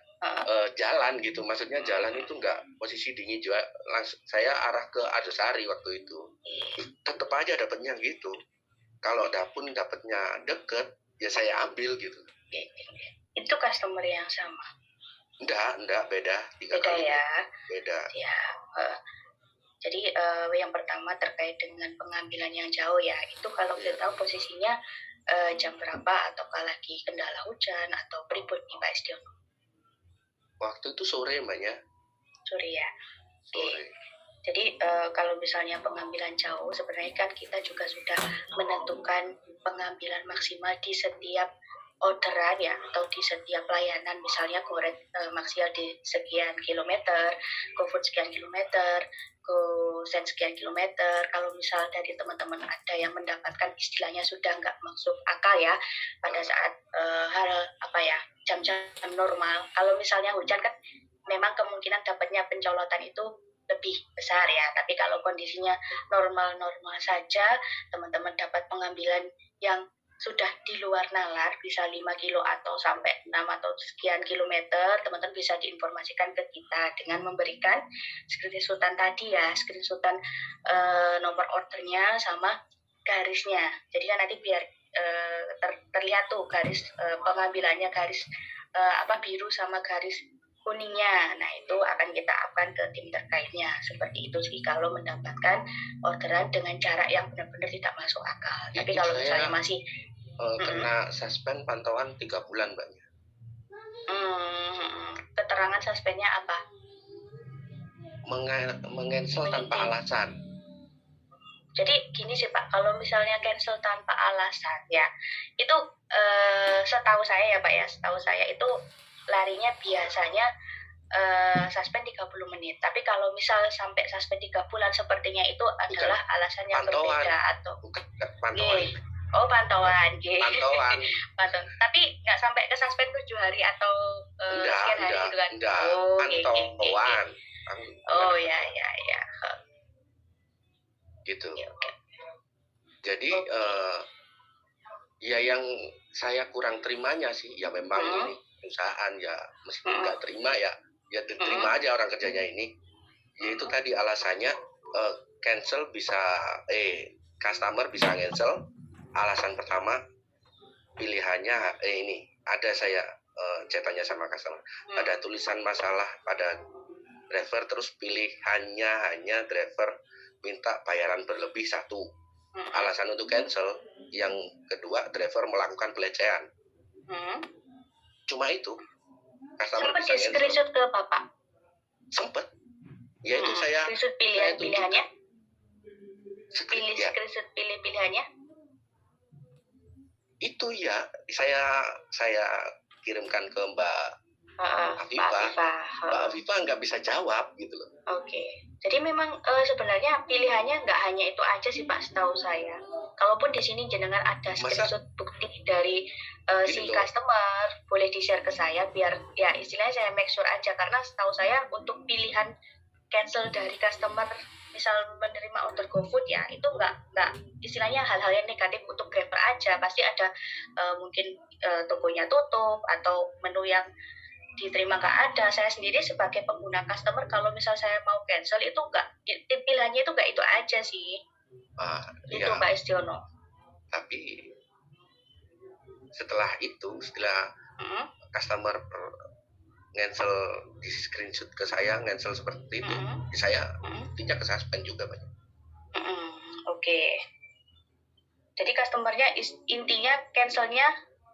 jalan gitu, maksudnya jalan itu nggak posisi di Ngijo, langsung saya arah ke Arjosari waktu itu. Tetap aja dapatnya gitu. Kalau dapatnya deket, ya saya ambil gitu.
Itu customer yang sama?
Enggak, beda. 3
beda
kali.
Ya?
Beda.
Ya. Jadi yang pertama terkait dengan pengambilan yang jauh ya, itu kalau kita tahu posisinya jam berapa, ataukah lagi kendala hujan atau pripun nih Pak Istiono?
Waktu itu sore Mbaknya.
Sore ya.
Sore.
Jadi kalau misalnya pengambilan jauh, sebenarnya kan kita juga sudah menentukan pengambilan maksimal di setiap orderan ya, atau di setiap layanan, misalnya Goret maksimal di sekian kilometer, GoFood sekian kilometer, GoSend sekian kilometer. Kalau misal dari teman-teman ada yang mendapatkan istilahnya sudah nggak masuk akal ya pada saat jam-jam normal. Kalau misalnya hujan kan memang kemungkinan dapatnya pencolotan itu lebih besar ya, tapi kalau kondisinya normal-normal saja, teman-teman dapat pengambilan yang sudah di luar nalar, bisa 5 kilo atau sampai 6 atau sekian kilometer, teman-teman bisa diinformasikan ke kita dengan memberikan screenshotan tadi ya, screenshotan nomor ordernya sama garisnya. Jadi kan nanti biar terlihat tuh garis pengambilannya, garis biru sama garis kuningnya. Nah, itu akan kita upkan ke tim terkaitnya. Seperti itu sih kalau mendapatkan orderan dengan jarak yang benar-benar tidak masuk akal. Tapi kalau misalnya masih
kena suspend pantauan 3 bulan Mbaknya.
Keterangan suspendnya apa?
Mengancel tanpa alasan.
Jadi gini sih Pak, kalau misalnya cancel tanpa alasan ya, itu setahu saya ya Pak ya, setahu saya itu larinya biasanya suspend 30 menit. Tapi kalau misal sampai suspend 3 bulan, sepertinya itu adalah alasan yang berbeda atau
bukan pantauan.
Oh, pantauan.
Pantauan.
Tapi nggak sampai ke suspend 7 hari atau sekian hari gitu kan?
Enggak.
Oh,
pantauan.
Oh ya.
Gitu.
Okay.
Jadi ya yang saya kurang terimanya sih, ya memang ini perusahaan ya meskipun nggak terima ya terima aja orang kerjanya ini. Yaitu tadi alasannya cancel bisa customer bisa cancel. Alasan pertama pilihannya ini ada saya chatanya sama customer, ada tulisan masalah pada driver, terus pilihannya hanya driver minta bayaran berlebih 1. Alasan untuk cancel. Yang kedua, driver melakukan pelecehan. Cuma itu.
Sempat di screenshot ke Bapak?
Sempat. Ya itu saya.
Screenshot pilihannya? Screenshot pilihannya? Itu
ya, saya kirimkan ke Mbak Afifah. Mbak Afifah nggak bisa jawab gitu loh.
Oke. Jadi memang sebenarnya pilihannya nggak hanya itu aja sih Pak, setahu saya. Kalaupun di sini jenengan ada screenshot bukti dari si customer, boleh di-share ke saya biar ya istilahnya saya make sure aja, karena setahu saya untuk pilihan cancel dari customer misal menerima order GoFood ya, itu nggak istilahnya hal-hal yang negatif untuk driver aja. Pasti ada mungkin tokonya tutup atau menu yang diterima nggak ada. Saya sendiri sebagai pengguna customer, kalau misal saya mau cancel itu pilihannya itu nggak itu aja sih. Itu ya. Pak Istiono.
Tapi setelah customer cancel di screenshot ke saya, cancel seperti itu, saya buktinya ke suspend juga banyak.
Oke. Jadi customernya intinya cancelnya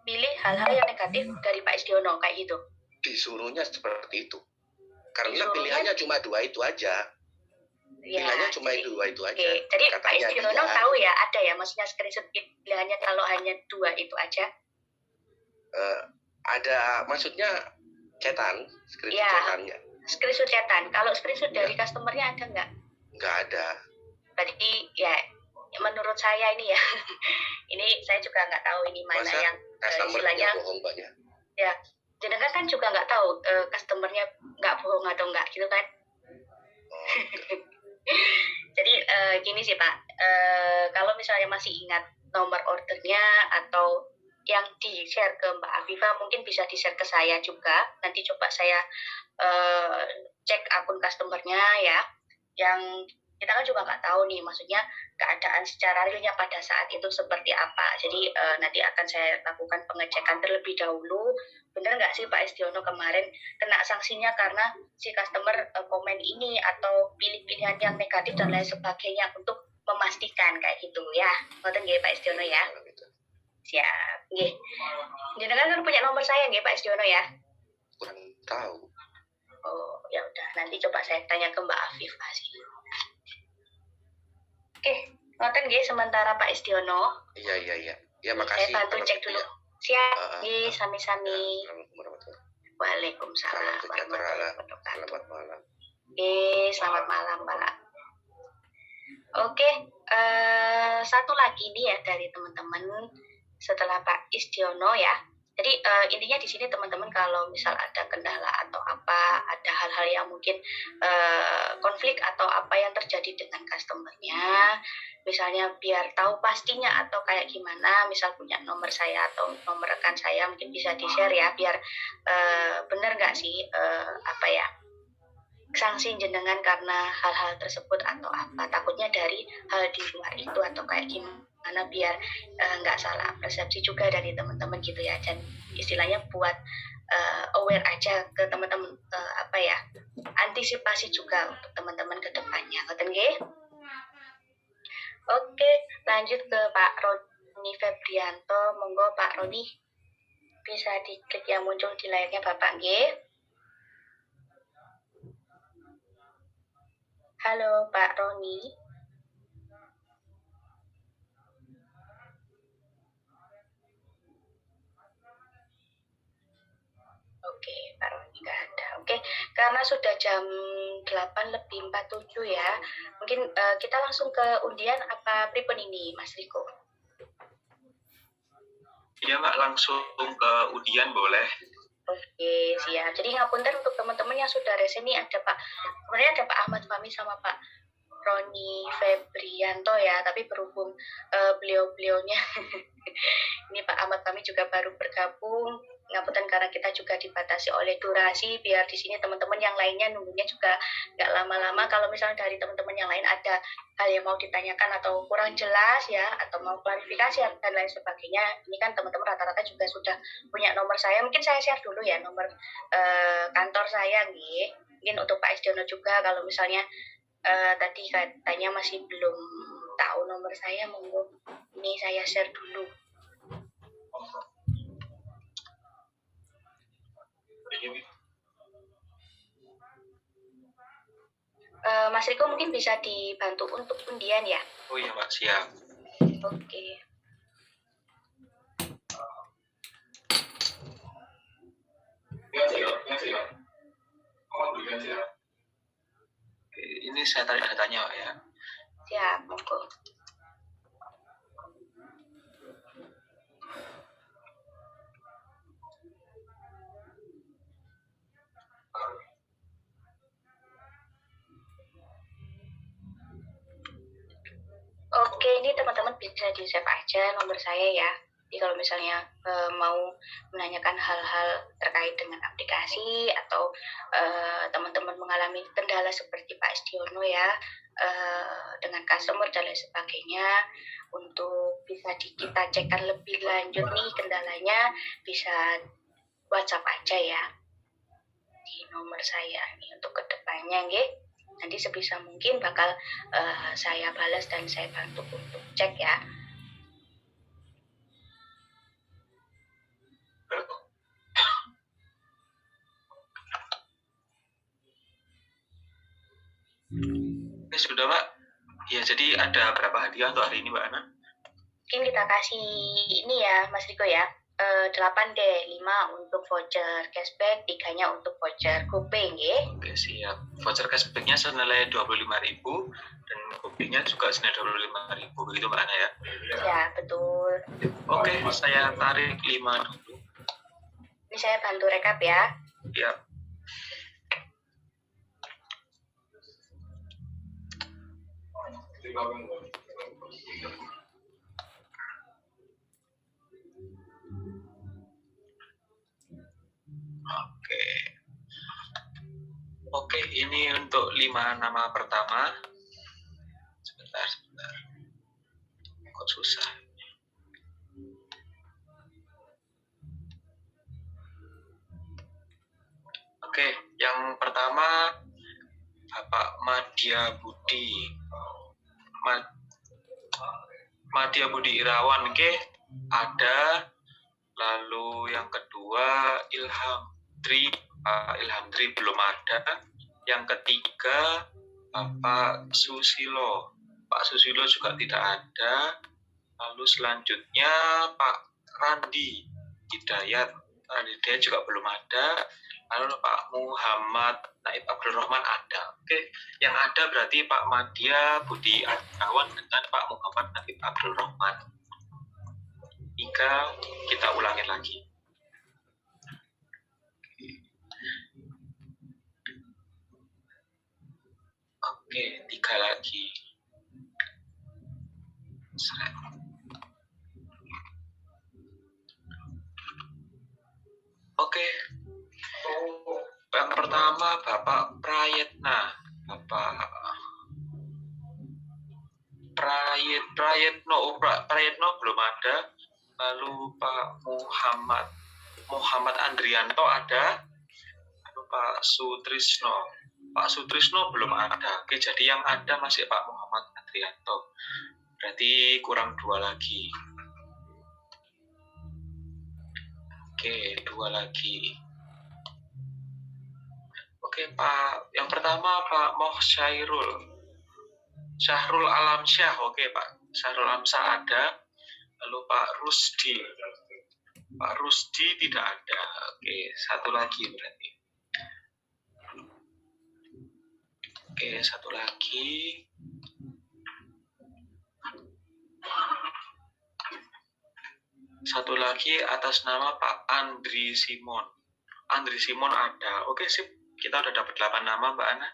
pilih hal-hal yang negatif dari Pak Istiono kayak gitu.
Disuruhnya seperti itu karena pilihannya cuma 2 itu aja ya, pilihannya cuma itu aja.
Jadi Pak Istiono tahu ya ada ya maksudnya screenshot pilihannya kalau hanya 2 itu aja ada
maksudnya chatannya
screenshot chatan. Kalau screenshot dari customernya ada nggak ada. Berarti ya menurut saya ini ya ini saya juga nggak tahu ini mana yang istilahnya
bohong banyak
ya. Jenengan kan juga nggak tahu customernya nggak bohong atau nggak gitu kan? Jadi gini sih Pak, kalau misalnya masih ingat nomor ordernya atau yang di-share ke Mbak Afifah, mungkin bisa di-share ke saya juga. Nanti coba saya cek akun customernya ya. Yang kita kan juga nggak tahu nih, maksudnya keadaan secara realnya pada saat itu seperti apa. Jadi nanti akan saya lakukan pengecekan terlebih dahulu. Bener nggak sih Pak Istiono kemarin kena sanksinya karena si customer komen ini atau pilih pilihan yang negatif dan lain sebagainya, untuk memastikan kayak gitu ya. Ngoten nggih Pak Istiono ya. Siap. Nggih. Jenengan kan punya nomor saya nggih Pak Istiono ya?
Kurang tahu.
Oh, ya udah, nanti coba saya tanya ke Mbak Afifah sih. Oke, ngoten nggih sementara Pak Istiono.
Iya. Ya, makasih.
Saya bantu cek dulu. Siap, nggih, sami-sami. Waalaikumsalam warahmatullahi wabarakatuh.
Selamat malam.
Selamat malam, Pak. Oke, satu lagi nih ya dari teman-teman setelah Pak Istiono ya. Jadi intinya di sini teman-teman, kalau misal ada kendala atau apa, ada hal-hal yang mungkin konflik atau apa yang terjadi dengan customernya, misalnya biar tahu pastinya atau kayak gimana, misal punya nomor saya atau nomor rekan saya, mungkin bisa di-share ya, biar benar nggak sih apa ya, sanksi jenengan karena hal-hal tersebut atau apa, takutnya dari hal di luar itu atau kayak gimana, biar nggak salah persepsi juga dari teman-teman gitu ya, dan istilahnya buat aware aja ke teman-teman, apa ya, antisipasi juga untuk teman-teman ke depannya. Ngoten nggih? Oke, lanjut ke Pak Roni Febrianto. Monggo Pak Roni, bisa diklik yang muncul di layarnya Bapak nggih. Halo Pak Roni. Oke, Pak Roni nggak ada. Oke, karena sudah jam 8:47 ya, mungkin kita langsung ke undian apa pripun ini, Mas Riko?
Iya Mbak, langsung ke undian boleh.
Oke, siap. Jadi ngapunten untuk teman-teman yang sudah resen nih, ada Pak, sebenarnya ada Pak Ahmad Fahmi sama Pak Roni Febrianto ya, tapi berhubung beliau-beliaunya ini Pak Ahmad Fahmi juga baru bergabung, ngapunten karena kita juga dibatasi oleh durasi, biar di sini teman-teman yang lainnya nunggunya juga nggak lama-lama. Kalau misalnya dari teman-teman yang lain ada hal yang mau ditanyakan atau kurang jelas ya, atau mau klarifikasi dan lain sebagainya, ini kan teman-teman rata-rata juga sudah punya nomor saya. Mungkin saya share dulu ya nomor kantor saya nih, mungkin untuk Pak Istiono juga, kalau misalnya tadi katanya masih belum tahu nomor saya, monggo ini saya share dulu. Mas Riko mungkin bisa dibantu untuk undian ya?
Oh iya Mbak, siap.
Oke.
Ini saya tarik datanya Pak ya.
Siap, monggo. Oke, ini teman-teman bisa di-save aja nomor saya ya. Jadi kalau misalnya mau menanyakan hal-hal terkait dengan aplikasi atau teman-teman mengalami kendala seperti Pak Istiono ya, dengan customer dan lain sebagainya, untuk bisa kita cekkan lebih lanjut nih kendalanya, bisa WhatsApp aja ya di nomor saya nih untuk kedepannya nggih. Nanti sebisa mungkin bakal saya balas dan saya bantu untuk cek ya.
Oke, sudah Pak. Ya, jadi ada berapa hadiah untuk hari ini Mbak Ana?
Mungkin kita kasih ini ya Mas Riko ya, 8 deh, 5 untuk voucher cashback, 3-nya untuk voucher GoPay nggih.
Oke, siap. Voucher cashback-nya senilai 25.000 dan GoPay-nya juga senilai 25.000, begitu Mbak Ana ya?
Ya, betul.
Oke, saya tarik 5 dulu.
Ini saya bantu rekap ya.
Ya. Oke. Oke, ini untuk 5 nama pertama. Sebentar. Kok susah? Oke, yang pertama Bapak Madya Budi. Madya Budi Irawan, oke, ada. Lalu yang kedua Ilham Tri, Pak Ilham Tri belum ada. Yang ketiga Bapak Susilo, Pak Susilo juga tidak ada. Lalu selanjutnya Pak Randi Hidayat, dia juga belum ada. Lalu Pak Muhammad Naib Abdul Rahman ada. Oke, yang ada berarti Pak Madya Budi Irawan dengan Pak Muhammad Naib Abdul Rahman. Jika kita ulangi lagi. Oke, 3 lagi. Oke. Yang pertama Bapak Prayetna. Prayetno belum ada. Lalu Pak Muhammad Andrianto ada. Lalu Pak Sutrisno belum ada. Oke, jadi yang ada masih Pak Muhammad Andrianto. Berarti kurang 2 lagi. Oke, 2 lagi. Oke, Pak. Yang pertama Pak Syahrul Alamsyah. Oke, Pak Syahrul Alamsyah ada. Lalu Pak Rusdi tidak ada. Oke, 1 lagi berarti. Oke, 1 lagi. Satu lagi atas nama Pak Andri Simon. Andri Simon ada. Oke, sip. Kita udah dapat 8 nama, Mbak Ana.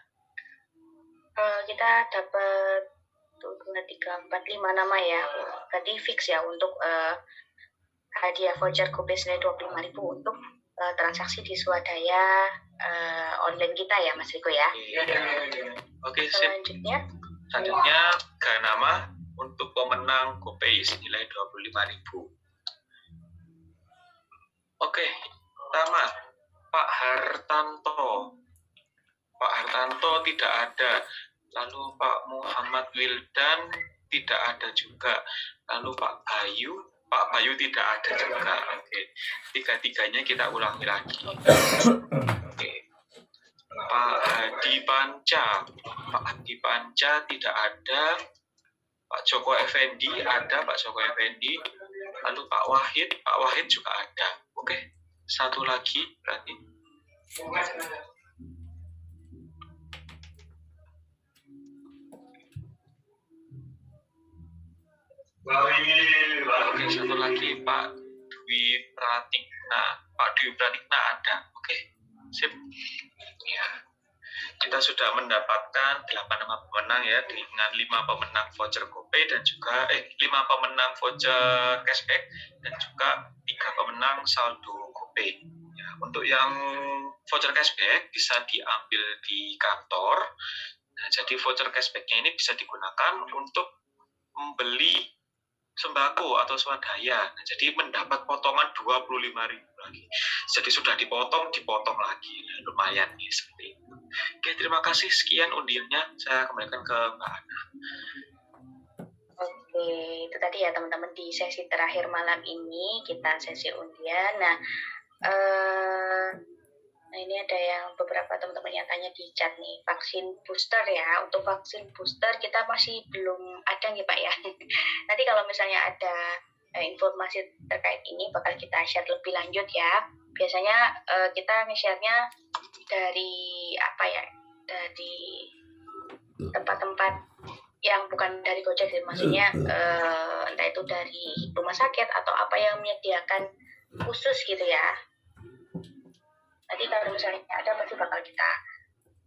Kita dapat 1, 2, 3, 4, 5 nama ya. Tadi fix ya untuk hadiah voucher Gopay senilai 25.000 untuk transaksi di swadaya online kita ya, Mas Riko ya.
Oke, sip.
Selanjutnya
3 nama untuk pemenang Gopay senilai 25.000. Oke, pertama Pak Hartanto. Pak Hartanto tidak ada. Lalu Pak Muhammad Wildan tidak ada juga. Lalu Pak Bayu tidak ada juga. Oke, 3-tiganya kita ulangi lagi. Oke. Pak Hadi Panca tidak ada. Pak Joko Effendi ada. Pak Joko Effendi. Lalu Pak Wahid juga ada. Oke, 1 lagi berarti. Oke, 1 lagi Pak Dwi Pratikna ada. Oke, sip. Ya, kita sudah mendapatkan 8 nama pemenang ya, dengan 5 pemenang voucher Gopay dan juga 5 pemenang voucher cashback dan juga 3 pemenang saldo Gopay. Ya, untuk yang voucher cashback bisa diambil di kantor. Nah, jadi voucher cashbacknya ini bisa digunakan untuk membeli sembako atau swadaya. Nah, jadi mendapat potongan 25.000 lagi. Jadi sudah dipotong lagi. Nah, lumayan nih seperti itu. Oke, terima kasih. Sekian undiannya. Saya kembalikan ke Mbak Ana.
Oke, itu tadi ya teman-teman di sesi terakhir malam ini kita sesi undian. Nah, ini ada yang beberapa teman-teman yang tanya di chat nih, vaksin booster ya. Untuk vaksin booster kita masih belum ada nih Pak ya. Nanti kalau misalnya ada informasi terkait ini bakal kita share lebih lanjut ya. Biasanya kita nge-share-nya dari dari tempat-tempat yang bukan dari Gojek, maksudnya entah itu dari rumah sakit atau apa yang menyediakan khusus gitu ya. Nanti kalau misalnya ada pasti bakal kita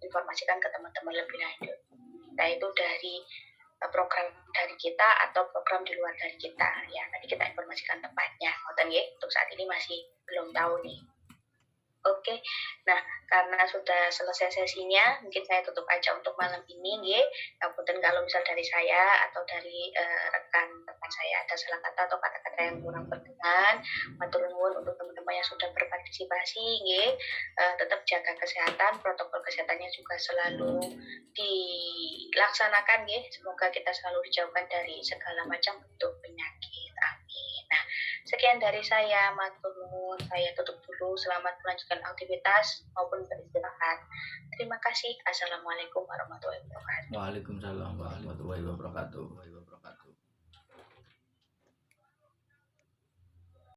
informasikan ke teman-teman lebih lanjut. Entah itu dari program dari kita atau program di luar dari kita ya. Nanti kita informasikan tepatnya. Ngoten nggih, untuk saat ini masih belum tahu nih. Oke, nah karena sudah selesai sesinya, mungkin saya tutup aja untuk malam ini, nggih. Ngapunten kalau misal dari saya atau dari rekan-rekan saya ada salah kata atau kata-kata yang kurang berkenan. Matur nuwun untuk teman-teman yang sudah berpartisipasi, nggih. Tetap jaga kesehatan, protokol kesehatannya juga selalu dilaksanakan, nggih. Semoga kita selalu dijauhkan dari segala macam bentuk penyakit. Amin. Nah, sekian dari saya, matur nuwun. Saya tutup dulu. Selamat melanjutkan aktivitas maupun beristirahat. Terima kasih. Assalamualaikum warahmatullahi wabarakatuh.
Waalaikumsalam warahmatullahi wabarakatuh.